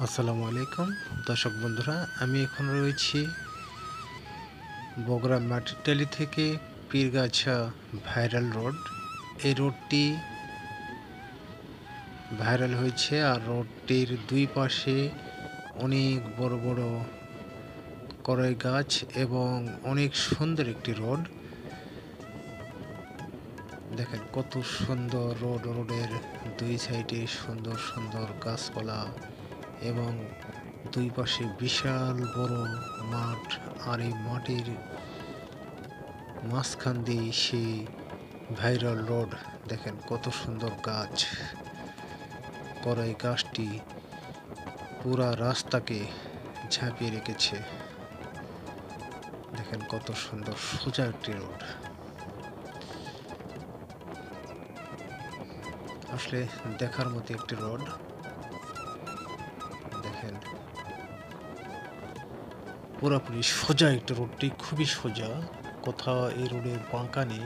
আসসালামু আলাইকুম দর্শক বন্ধুরা, আমি এখন রয়েছি বগুড়া মাটিরটালি থেকে পীরগাছা ভাইরাল রোড। এই রোডটি ভাইরাল হয়েছে, আর রোডটির দুই পাশে অনেক বড় বড় কড়াই গাছ এবং অনেক সুন্দর একটি রোড। দেখেন কত সুন্দর রোডের দুই সাইডে সুন্দর সুন্দর গাছপালা এবং দুই পাশে বিশাল বড় মাঠ। আর এই মাটির মাঝখান দিয়ে সেই ভাইরাল রোড। দেখেন কত সুন্দর গাছ, কড়াই গাছটি পুরা রাস্তাকে ঝাঁপিয়ে রেখেছে। দেখেন কত সুন্দর সোজা একটি রোড, আসলে দেখার মতো একটি রোড। দেখেন পুরোপুরি সোজা একটি রোডটি, খুবই সোজা, কোথাও এই রোডে বাঁকা নেই।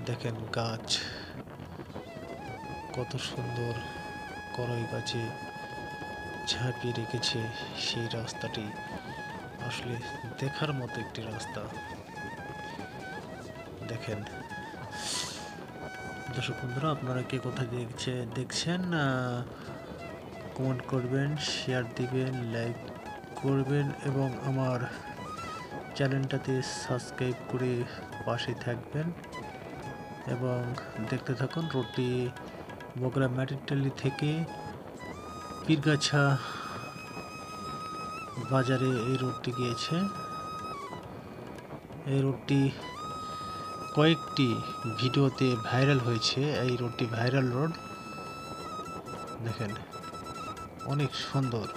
দেখেন গাছ কত সুন্দর কড়াই গাছে ঝাঁপিয়ে রেখেছে সেই রাস্তাটি, আসলে দেখার মতো একটি রাস্তা। দেখেন দর্শক বন্ধুরা, আপনারা কে কোথায় দেখছেন কমেন্ট করবেন, শেয়ার দিবেন, লাইক করবেন এবং আমার চ্যানেলটাতে সাবস্ক্রাইব করে পাশে থাকবেন এবং দেখতে থাকুন। রোডটি বগুড়া মাটিরটালি থেকে পীরগাছা বাজারে এই রোডটি গিয়েছে। এই রোডটি কয়েকটি ভিডিওতে ভাইরাল হয়েছে। এই রোডটি ভাইরাল রোড। দেখেন অনেক সুন্দর।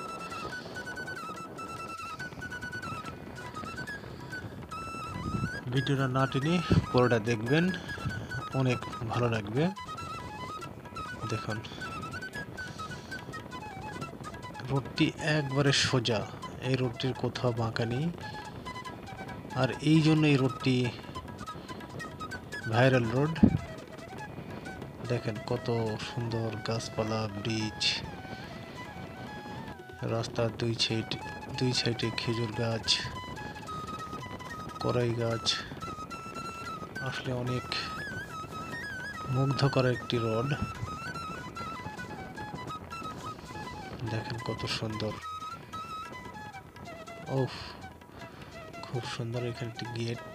ভিডিওটা না টেনে পুরোটা দেখবেন, অনেক ভালো লাগবে। দেখুন রোডটি একবারে সোজা, এই রোডটির কোথাও বাঁকা নেই, আর এই জন্য এই রোডটি ভাইরাল রোড। দেখেন কত সুন্দর গাছপালা, ব্রিজ, রাস্তার দুই সাইডে খেজুর গাছ, কড়াই গাছ, আসলে অনেক মুগ্ধ করা একটি রোড। দেখেন কত সুন্দর, ওফ খুব সুন্দর। এখানে একটি গেট।